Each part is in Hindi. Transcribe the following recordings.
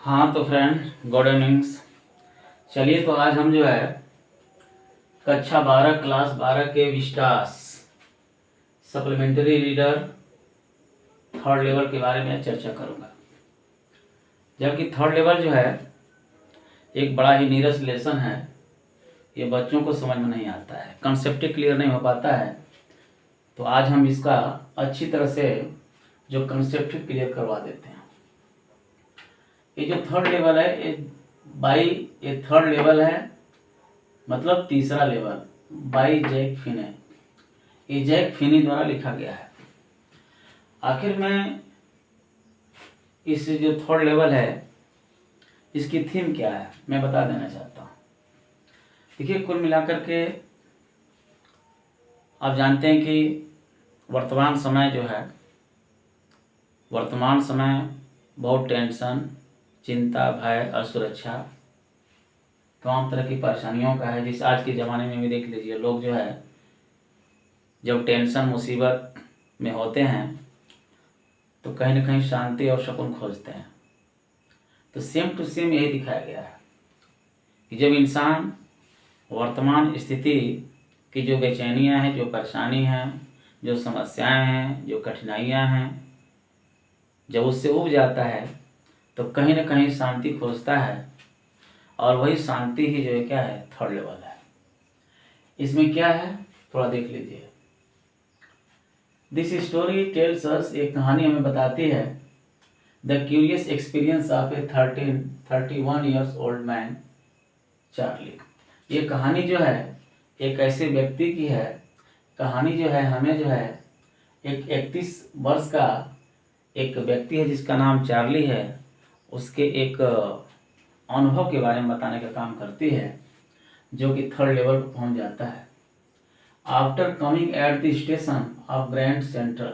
हाँ तो फ्रेंड, गुड इवनिंग्स। चलिए, तो आज हम जो है कक्षा 12 क्लास 12 के Vistas supplementary reader third level के बारे में चर्चा करूँगा। जबकि थर्ड लेवल जो है एक बड़ा ही नीरस लेसन है। ये बच्चों को समझ में नहीं आता है, कंसेप्ट क्लियर नहीं हो पाता है। तो आज हम इसका अच्छी तरह से जो कंसेप्ट क्लियर करवा देते हैं। ये जो थर्ड लेवल है ये थर्ड लेवल है, मतलब तीसरा लेवल बाई जैक फिने। ये जैक फिनी द्वारा लिखा गया है। आखिर में इस जो थर्ड लेवल है इसकी थीम क्या है मैं बता देना चाहता हूँ। देखिए, कुल मिलाकर के आप जानते हैं कि वर्तमान समय बहुत टेंशन, चिंता, भय, असुरक्षा, तमाम तरह की परेशानियों का है। जिस आज के ज़माने में भी देख लीजिए, लोग जो है जब टेंशन मुसीबत में होते हैं तो कहीं ना कहीं शांति और सुकून खोजते हैं। तो सेम टू सेम यही दिखाया गया है कि जब इंसान वर्तमान स्थिति की जो बेचैनियाँ हैं, जो परेशानी हैं, जो समस्याएं हैं, जो कठिनाइयाँ हैं, जब उससे उब जाता है तो कहीं ना कहीं शांति खोजता है। और वही शांति ही जो है क्या है, थर्ड लेवल है। इसमें क्या है थोड़ा देख लीजिए। दिस स्टोरी टेल्स अस, एक कहानी हमें बताती है the curious experience of A 31 years old man Charlie. ये कहानी जो है एक ऐसे व्यक्ति की है। कहानी जो है हमें जो है एक 31 वर्ष का एक व्यक्ति है जिसका नाम चार्ली है, उसके एक अनुभव के बारे में बताने का काम करती है, जो कि थर्ड लेवल पर पहुंच जाता है। After coming at the station of grand central,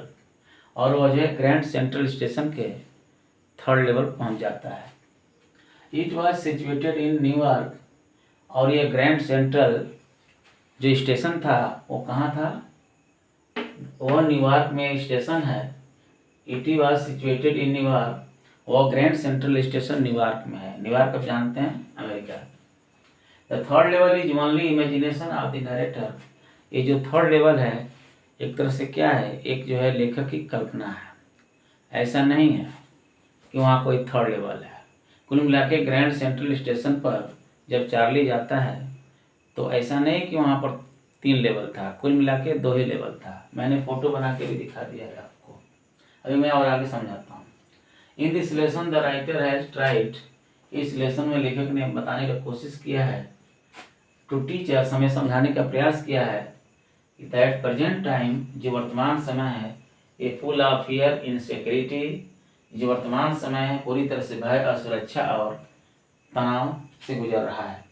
और वह जो है ग्रैंड सेंट्रल स्टेशन के थर्ड लेवल पर पहुंच जाता है। It was situated in New York, और ये ग्रैंड सेंट्रल जो स्टेशन था वो कहाँ था, वह न्यूयॉर्क में स्टेशन है। It was situated in New York, वो ग्रैंड सेंट्रल स्टेशन न्यूयॉर्क में है। न्यूयॉर्क आप जानते हैं, America. The third level is only imagination of the narrator. ये जो थर्ड लेवल है एक तरह से क्या है, एक जो है लेखक की कल्पना है। ऐसा नहीं है कि वहाँ कोई थर्ड लेवल है। कुल मिला के ग्रैंड सेंट्रल स्टेशन पर जब चार्ली जाता है तो ऐसा नहीं कि वहाँ पर 3 लेवल था, कुल मिला के 2 ही लेवल था। मैंने फोटो बना के भी दिखा दिया है आपको। अभी मैं और आगे समझाता हूँ। In this lesson the writer has tried, इस लेसन में लेखक ने बताने का कोशिश किया है, टू टीच अस, हमें समझाने का प्रयास किया है कि दैट प्रेजेंट टाइम, जो वर्तमान समय है, a full of fear insecurity, जो वर्तमान समय है पूरी तरह से भय, असुरक्षा और तनाव से गुजर रहा है।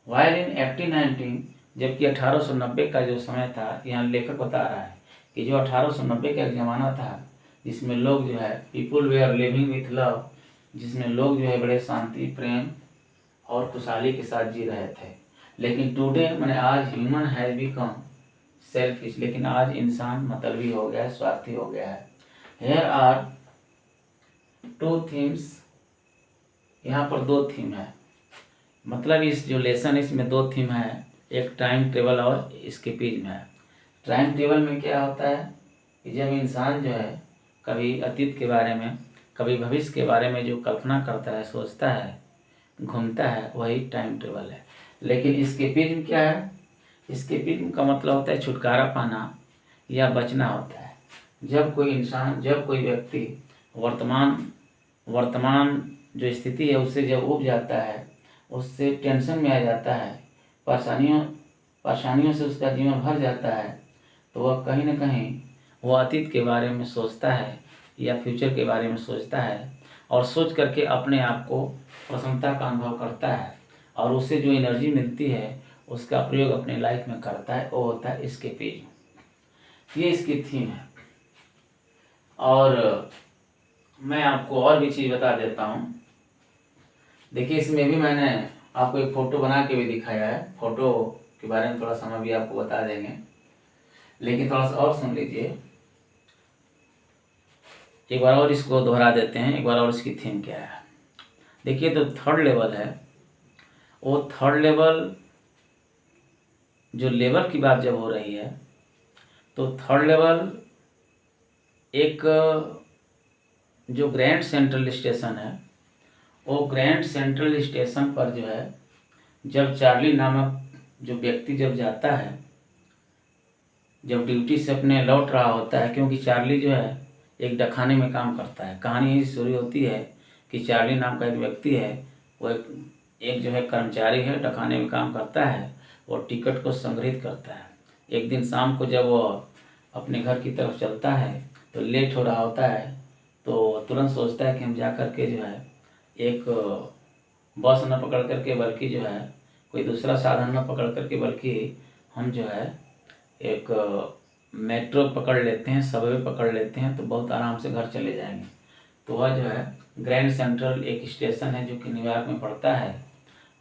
वाइल इन 1819, जबकि 1890 का जो समय था, यहाँ लेखक बता रहा है कि जो 1890 का एक ज़माना था जिसमें लोग जो है people we are living with love, जिसमें लोग जो है बड़े शांति, प्रेम और खुशहाली के साथ जी रहे थे। लेकिन टुडे मैंने आज ह्यूमन हैज बिकम सेल्फिश, लेकिन आज इंसान मतलबी हो गया है, स्वार्थी हो गया है। हेयर आर 2 थीम्स, यहाँ पर 2 थीम है। मतलब इस जो लेसन इसमें 2 थीम है, एक टाइम टेबल और एस्केपिज्म है। टाइम टेबल में क्या होता है कि जब इंसान जो है कभी अतीत के बारे में, कभी भविष्य के बारे में जो कल्पना करता है, सोचता है, घूमता है, वही टाइम टेबल है। लेकिन एस्केपिज्म क्या है, एस्केपिज्म का मतलब होता है छुटकारा पाना या बचना होता है। जब कोई इंसान, जब कोई व्यक्ति वर्तमान जो स्थिति है उससे जब उब जाता है, उससे टेंशन में आ जाता है, परेशानियों से उसका जीवन भर जाता है, तो वह कहीं ना कहीं वो अतीत के बारे में सोचता है या फ्यूचर के बारे में सोचता है, और सोच करके अपने आप को प्रसन्नता का अनुभव करता है, और उससे जो एनर्जी मिलती है उसका प्रयोग अपने लाइफ में करता है, वो होता है एस्केपिज्म। ये इसकी थीम है। और मैं आपको और भी चीज़ बता देता हूँ। देखिए, इसमें भी मैंने आपको एक फ़ोटो बना के भी दिखाया है। फ़ोटो के बारे में थोड़ा समय भी आपको बता देंगे, लेकिन थोड़ा सा और सुन लीजिए। एक बार और इसको दोहरा देते हैं, एक बार और इसकी थीम क्या है। देखिए तो थर्ड लेवल है, वो थर्ड लेवल, जो लेवल की बात जब हो रही है तो थर्ड लेवल एक जो ग्रैंड सेंट्रल स्टेशन है, वो ग्रैंड सेंट्रल स्टेशन पर जो है जब चार्ली नामक जो व्यक्ति जब जाता है, जब ड्यूटी से अपने लौट रहा होता है, क्योंकि चार्ली जो है एक डखाने में काम करता है। कहानी यही शुरू होती है कि चार्ली नाम का एक व्यक्ति है, वो एक जो है कर्मचारी है, डखाने में काम करता है और टिकट को संग्रहित करता है। एक दिन शाम को जब वो अपने घर की तरफ चलता है तो लेट हो रहा होता है, तो तुरंत सोचता है कि हम जा कर के जो है एक बस न पकड़ करके, बल्कि जो है कोई दूसरा साधन न पकड़ करके, बल्कि हम जो है एक मेट्रो पकड़ लेते हैं, सबवे पकड़ लेते हैं, तो बहुत आराम से घर चले जाएंगे। तो वह जो है ग्रैंड सेंट्रल एक स्टेशन है जो कि न्यूयॉर्क में पड़ता है,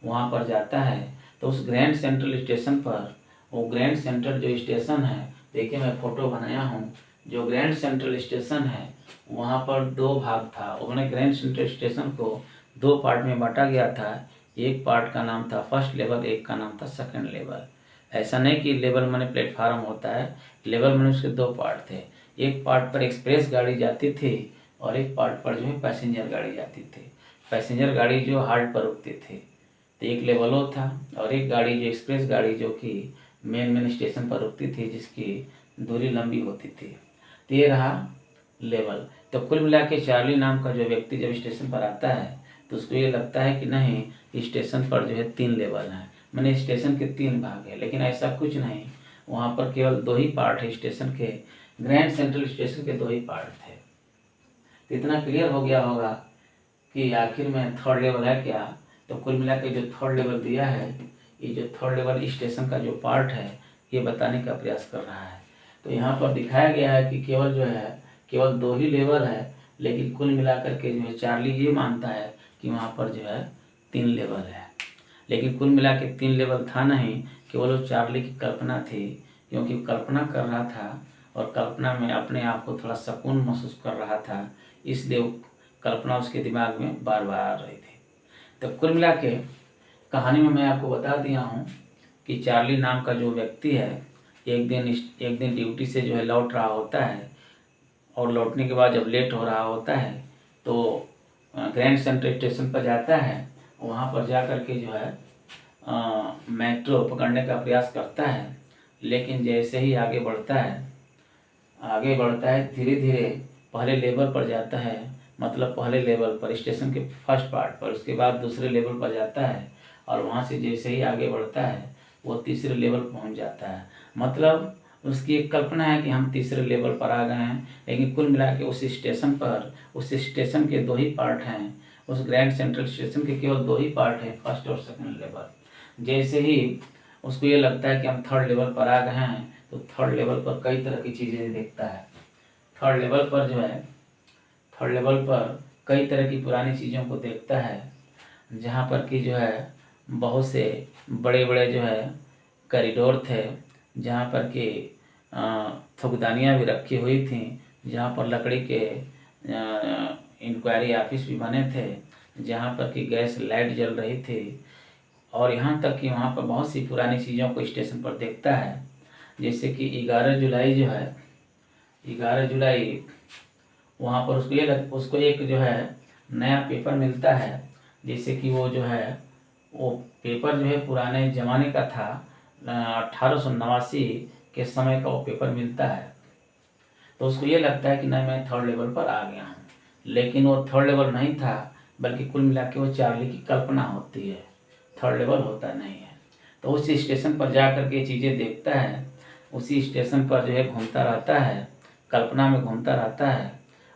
वहाँ पर जाता है। तो उस ग्रैंड सेंट्रल स्टेशन पर, वो ग्रैंड सेंट्रल जो स्टेशन है, देखिए मैं फ़ोटो बनाया हूँ, जो ग्रैंड सेंट्रल स्टेशन है वहाँ पर दो भाग था। उन्होंने ग्रैंड सेंट्रल स्टेशन को दो पार्ट में बांटा गया था। एक पार्ट का नाम था फर्स्ट लेवल, एक का नाम था सेकंड लेवल। ऐसा नहीं कि लेवल माने प्लेटफार्म होता है, लेवल माने उसके दो पार्ट थे। एक पार्ट पर एक्सप्रेस गाड़ी जाती थी और एक पार्ट पर जो है पैसेंजर गाड़ी जाती थी। पैसेंजर गाड़ी जो हाल्ट पर रुकती थी, तो एक लेवल वो था, और एक गाड़ी जो एक्सप्रेस गाड़ी जो कि मेन स्टेशन पर रुकती थी, जिसकी दूरी लंबी होती थी। तो ये रहा लेवल। तो कुल मिला के चार्ली नाम का जो व्यक्ति जब स्टेशन पर आता है तो उसको ये लगता है कि नहीं, स्टेशन पर जो है 3 लेवल हैं, मैंने स्टेशन के 3 भाग है, लेकिन ऐसा कुछ नहीं। वहाँ पर केवल 2 ही पार्ट है स्टेशन के, ग्रैंड सेंट्रल स्टेशन के 2 ही पार्ट थे। तो इतना क्लियर हो गया होगा कि आखिर में थर्ड लेवल है क्या। तो कुल मिला के जो थर्ड लेवल दिया है, ये जो थर्ड लेवल स्टेशन का जो पार्ट है, ये बताने का प्रयास कर रहा है। तो यहाँ पर दिखाया गया है कि केवल जो है केवल 2 ही लेवल है, लेकिन कुल मिलाकर के जो है चार्ली ये मानता है कि वहाँ पर जो है 3 लेवल है। लेकिन कुल मिला के 3 लेवल था नहीं, केवल वो चार्ली की कल्पना थी, क्योंकि कल्पना कर रहा था और कल्पना में अपने आप को थोड़ा सुकून महसूस कर रहा था, इसलिए कल्पना उसके दिमाग में बार बार आ रही थी। तो कुल मिला के कहानी में मैं आपको बता दिया हूँ कि चार्ली नाम का जो व्यक्ति है, एक दिन ड्यूटी से जो है लौट रहा होता है, और लौटने के बाद जब लेट हो रहा होता है तो ग्रैंड सेंट्रल स्टेशन पर जाता है। वहाँ पर जा कर के जो है मेट्रो पकड़ने का प्रयास करता है, लेकिन जैसे ही आगे बढ़ता है धीरे धीरे पहले लेवल पर जाता है, मतलब पहले लेवल पर स्टेशन के फर्स्ट पार्ट पर, उसके बाद दूसरे लेवल पर जाता है, और वहाँ से जैसे ही आगे बढ़ता है वो तीसरे लेवल पहुँच जाता है। मतलब उसकी एक कल्पना है कि हम तीसरे लेवल पर आ गए हैं, लेकिन कुल मिला के उस स्टेशन के 2 ही पार्ट हैं। उस ग्रैंड सेंट्रल स्टेशन के केवल 2 ही पार्ट हैं, फर्स्ट और सेकंड लेवल। जैसे ही उसको ये लगता है कि हम थर्ड लेवल पर आ गए हैं, तो थर्ड लेवल पर कई तरह की चीज़ें देखता है। थर्ड लेवल पर कई तरह की पुरानी चीज़ों को देखता है, जहाँ पर कि जो है बहुत से बड़े बड़े जो है कॉरिडोर थे, जहाँ पर कि थुकदानियाँ भी रखी हुई थी, जहाँ पर लकड़ी के इंक्वायरी ऑफिस भी बने थे, जहाँ पर कि गैस लाइट जल रही थी, और यहाँ तक कि वहाँ पर बहुत सी पुरानी चीज़ों को स्टेशन पर देखता है। जैसे कि 11 जुलाई जो है, 11 जुलाई वहाँ पर उसको एक जो है नया पेपर मिलता है। जैसे कि वो जो है वो पेपर जो है पुराने ज़माने का था, 1889 के समय का वो पेपर मिलता है। तो उसको ये लगता है कि नहीं, मैं थर्ड लेवल पर आ गया हूँ, लेकिन वो थर्ड लेवल नहीं था, बल्कि कुल मिला के वो चार्ली की कल्पना होती है, थर्ड लेवल होता नहीं है। तो उस स्टेशन पर जा कर के चीज़ें देखता है, उसी स्टेशन पर जो है घूमता रहता है, कल्पना में घूमता रहता है,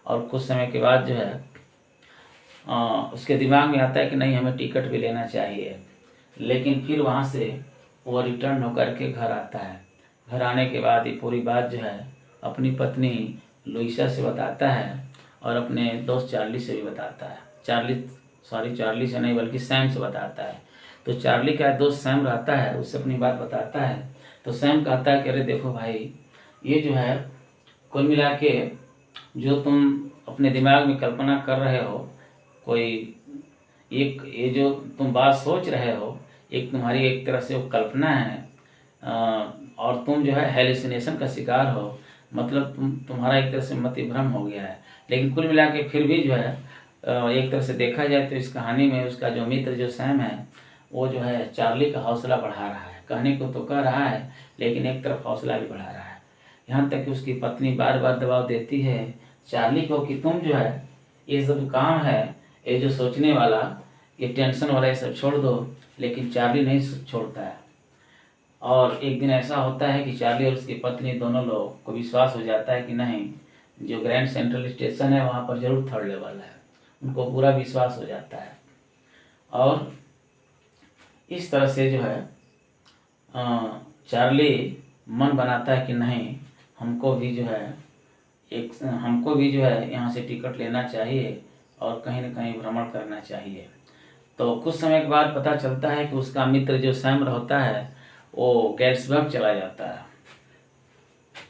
और कुछ समय के बाद जो है उसके दिमाग में आता है कि नहीं, हमें टिकट भी लेना चाहिए। लेकिन फिर वहाँ से वो रिटर्न होकर के घर आता है। घर आने के बाद ये पूरी बात जो है अपनी पत्नी लुइसा से बताता है, और अपने दोस्त चार्ली से भी बताता है। चार्ली से नहीं बल्कि सैम से बताता है। तो चार्ली का दोस्त सैम रहता है, उससे अपनी बात बताता है। तो सैम कहता है कि अरे देखो भाई, ये जो है कुल मिला के जो तुम अपने दिमाग में कल्पना कर रहे हो, कोई एक ये जो तुम बात सोच रहे हो, एक तुम्हारी एक तरह से वो कल्पना है, और तुम जो है हेलुसिनेशन का शिकार हो, मतलब तुम्हारा एक तरह से मति भ्रम हो गया है। लेकिन कुल मिला के फिर भी जो है एक तरह से देखा जाए तो इस कहानी में उसका जो मित्र जो सैम है, वो जो है चार्ली का हौसला बढ़ा रहा है। कहने को तो कह रहा है, लेकिन एक तरफ हौसला भी बढ़ा रहा है। यहाँ तक कि उसकी पत्नी बार बार दबाव देती है चार्ली को कि तुम जो है ये सब काम है, ये जो सोचने वाला, ये टेंशन वाला, ये सब छोड़ दो। लेकिन चार्ली नहीं छोड़ता है। और एक दिन ऐसा होता है कि चार्ली और उसकी पत्नी दोनों लोग को विश्वास हो जाता है कि नहीं, जो ग्रैंड सेंट्रल स्टेशन है वहाँ पर जरूर थर्ड लेवल है। उनको पूरा विश्वास हो जाता है। और इस तरह से जो है चार्ली मन बनाता है कि नहीं, हमको भी जो है यहाँ से टिकट लेना चाहिए और कहीं न कहीं भ्रमण करना चाहिए। तो कुछ समय के बाद पता चलता है कि उसका मित्र जो सैम होता है वो गेट्सबर्ग चला जाता है।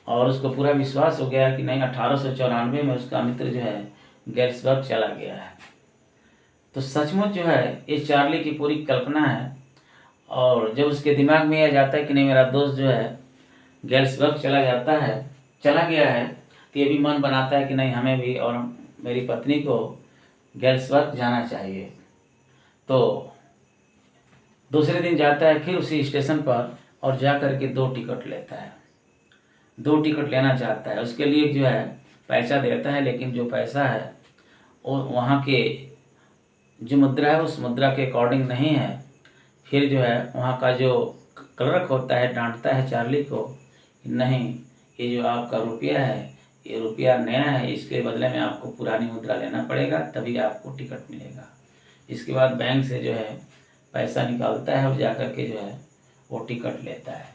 और उसको पूरा विश्वास हो गया कि नहीं, 1894 में उसका मित्र जो है गेट्सबर्ग चला गया है। तो सचमुच जो है ये चार्ली की पूरी कल्पना है। और जब उसके दिमाग में यह जाता है कि नहीं, मेरा दोस्त जो है गेट्सबर्ग चला गया है, तो ये भी मन बनाता है कि नहीं, हमें भी और मेरी पत्नी को गेट्सबर्ग जाना चाहिए। तो दूसरे दिन जाता है फिर उसी स्टेशन पर और जा कर के 2 टिकट लेता है। 2 टिकट लेना चाहता है, उसके लिए जो है पैसा देता है, लेकिन जो पैसा है वो वहाँ के जो मुद्रा है उस मुद्रा के अकॉर्डिंग नहीं है। फिर जो है वहाँ का जो क्लर्क होता है डांटता है चार्ली को, नहीं, ये जो आपका रुपया है ये रुपया नया है, इसके बदले में आपको पुरानी मुद्रा लेना पड़ेगा, तभी आपको टिकट मिलेगा। इसके बाद बैंक से जो है पैसा निकालता है और जाकर के जो है वो टिकट लेता है।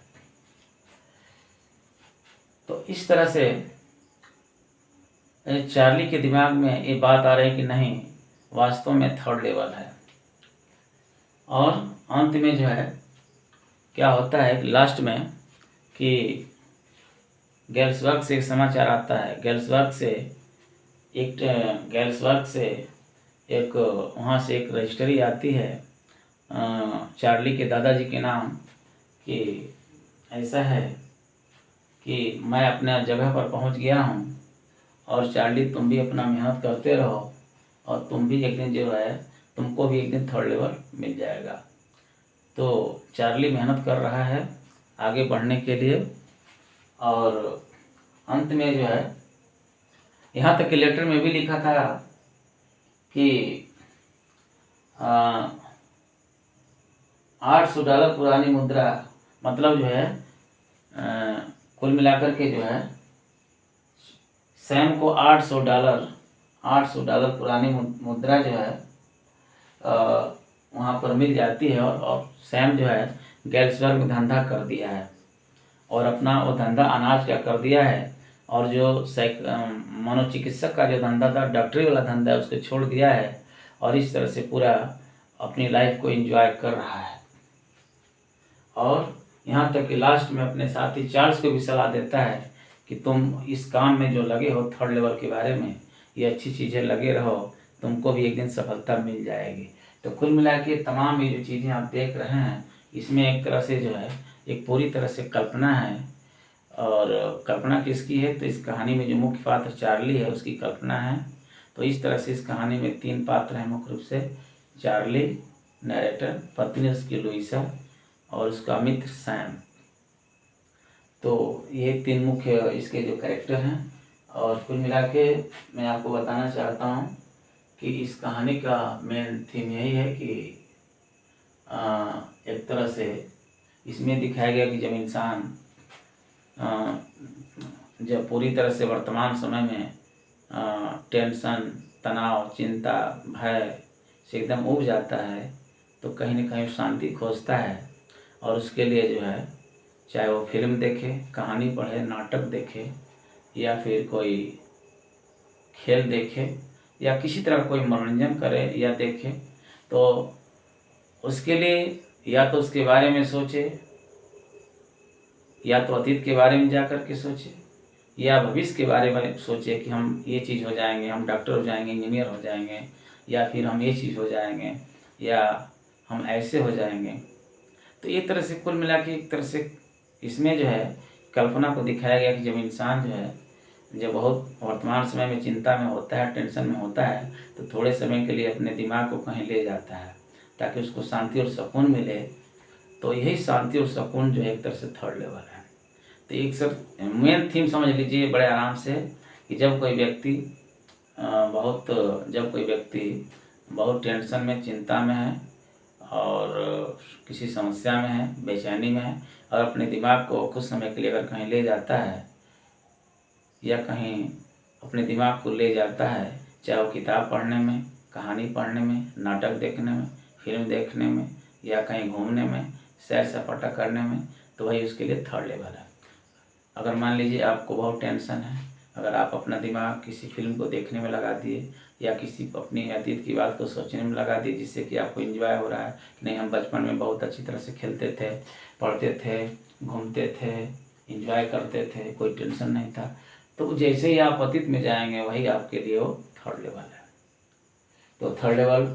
तो इस तरह से चार्ली के दिमाग में ये बात आ रही कि नहीं, वास्तव में थर्ड लेवल है। और अंत में जो है क्या होता है लास्ट में कि गेल्सबर्ग से एक समाचार आता है। गेल्सबर्ग से एक वहाँ से एक रजिस्ट्री आती है चार्ली के दादाजी के नाम कि ऐसा है कि मैं अपने जगह पर पहुँच गया हूँ और चार्ली तुम भी अपना मेहनत करते रहो और तुम भी एक दिन जो है तुमको भी एक दिन थर्ड लेवल मिल जाएगा। तो चार्ली मेहनत कर रहा है आगे बढ़ने के लिए। और अंत में जो है यहाँ तक कि लेटर में भी लिखा था कि $800 पुरानी मुद्रा, मतलब जो है कुल मिलाकर के जो है सैम को $800 पुरानी मुद्रा जो है वहाँ पर मिल जाती है। और सैम जो है गेल्सबर्ग में धंधा कर दिया है और अपना वो धंधा अनाज का कर दिया है। और जो मनोचिकित्सक का जो धंधा था, डॉक्टरी वाला धंधा, उसको छोड़ दिया है और इस तरह से पूरा अपनी लाइफ को एंजॉय कर रहा है। और यहाँ तक कि लास्ट में अपने साथी चार्ल्स को भी सलाह देता है कि तुम इस काम में जो लगे हो थर्ड लेवल के बारे में, ये अच्छी चीज़ें लगे रहो, तुमको भी एक दिन सफलता मिल जाएगी। तो कुल मिला के तमाम ये जो चीज़ें आप देख रहे हैं, इसमें एक तरह से जो है एक पूरी तरह से कल्पना है। और कल्पना किसकी है, तो इस कहानी में जो मुख्य पात्र चार्ली है उसकी कल्पना है। तो इस तरह से इस कहानी में 3 पात्र हैं मुख्य रूप से, चार्ली, नरेटर, पत्नी उसकी लुइसा और उसका मित्र सैम। तो ये 3 मुख्य इसके जो कैरेक्टर हैं। और कुल मिला के मैं आपको बताना चाहता हूँ कि इस कहानी का मेन थीम यही है कि एक तरह से इसमें दिखाया गया कि जब इंसान जब पूरी तरह से वर्तमान समय में टेंशन, तनाव, चिंता, भय से एकदम उब जाता है, तो कहीं न कहीं शांति खोजता है। और उसके लिए जो है चाहे वो फिल्म देखे, कहानी पढ़े, नाटक देखे या फिर कोई खेल देखे या किसी तरह कोई मनोरंजन करे या देखे, तो उसके लिए या तो उसके बारे में सोचे, या तो अतीत के बारे में जा कर के सोचे, या भविष्य के बारे में सोचे कि हम ये चीज़ हो जाएंगे, हम डॉक्टर हो जाएंगे, इंजीनियर हो जाएंगे, या फिर हम ये चीज़ हो जाएंगे। या हम ऐसे हो जाएंगे। तो एक तरह से कुल मिला के एक तरह से इसमें जो है कल्पना को दिखाया गया कि जब इंसान जो है जब बहुत वर्तमान समय में चिंता में होता है, टेंशन में होता है, तो थोड़े समय के लिए अपने दिमाग को कहीं ले जाता है ताकि उसको शांति और सुकून मिले। तो यही शांति और सुकून जो है एक तरह से थर्ड लेवल है। तो एक सर मेन थीम समझ लीजिए बड़े आराम से कि जब कोई व्यक्ति बहुत टेंशन में, चिंता में है और किसी समस्या में है, बेचैनी में है और अपने दिमाग को कुछ समय के लिए अगर कहीं ले जाता है या कहीं अपने दिमाग को ले जाता है, चाहे वो किताब पढ़ने में, कहानी पढ़ने में, नाटक देखने में, फिल्म देखने में या कहीं घूमने में, सैर सपाटा करने में, तो वही उसके लिए थर्ड लेवल है। अगर मान लीजिए आपको बहुत टेंशन है, अगर आप अपना दिमाग किसी फिल्म को देखने में लगा दिए या किसी अपनी अतीत की बात को सोचने में लगा दिए जिससे कि आपको एंजॉय हो रहा है कि नहीं हम बचपन में बहुत अच्छी तरह से खेलते थे, पढ़ते थे, घूमते थे, एंजॉय करते थे, कोई टेंशन नहीं था, तो जैसे ही आप अतीत में जाएंगे वही आपके लिए वो थर्ड लेवल है। तो थर्ड लेवल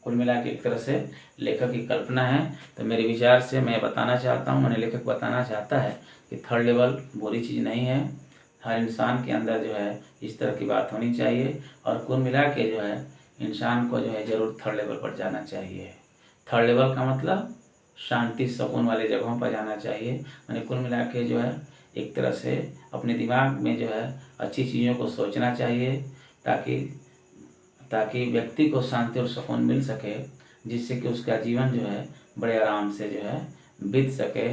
कुल मिला के एक तरह से लेखक की कल्पना है। तो मेरे विचार से मैं बताना चाहता हूँ, मैंने लेखक बताना चाहता है कि थर्ड लेवल बुरी चीज़ नहीं है। हर इंसान के अंदर जो है इस तरह की बात होनी चाहिए और कुल मिला के जो है इंसान को जो है ज़रूर थर्ड लेवल पर जाना चाहिए। थर्ड लेवल का मतलब शांति सुकून वाले जगहों पर जाना चाहिए। मैंने कुल मिला के जो है एक तरह से अपने दिमाग में जो है अच्छी चीज़ों को सोचना चाहिए ताकि व्यक्ति को शांति और सुकून मिल सके, जिससे कि उसका जीवन जो है बड़े आराम से जो है बीत सके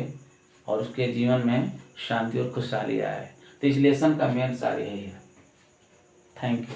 और उसके जीवन में शांति और खुशहाली आए। तो इस लेसन का मेन सार यही है। Thank you.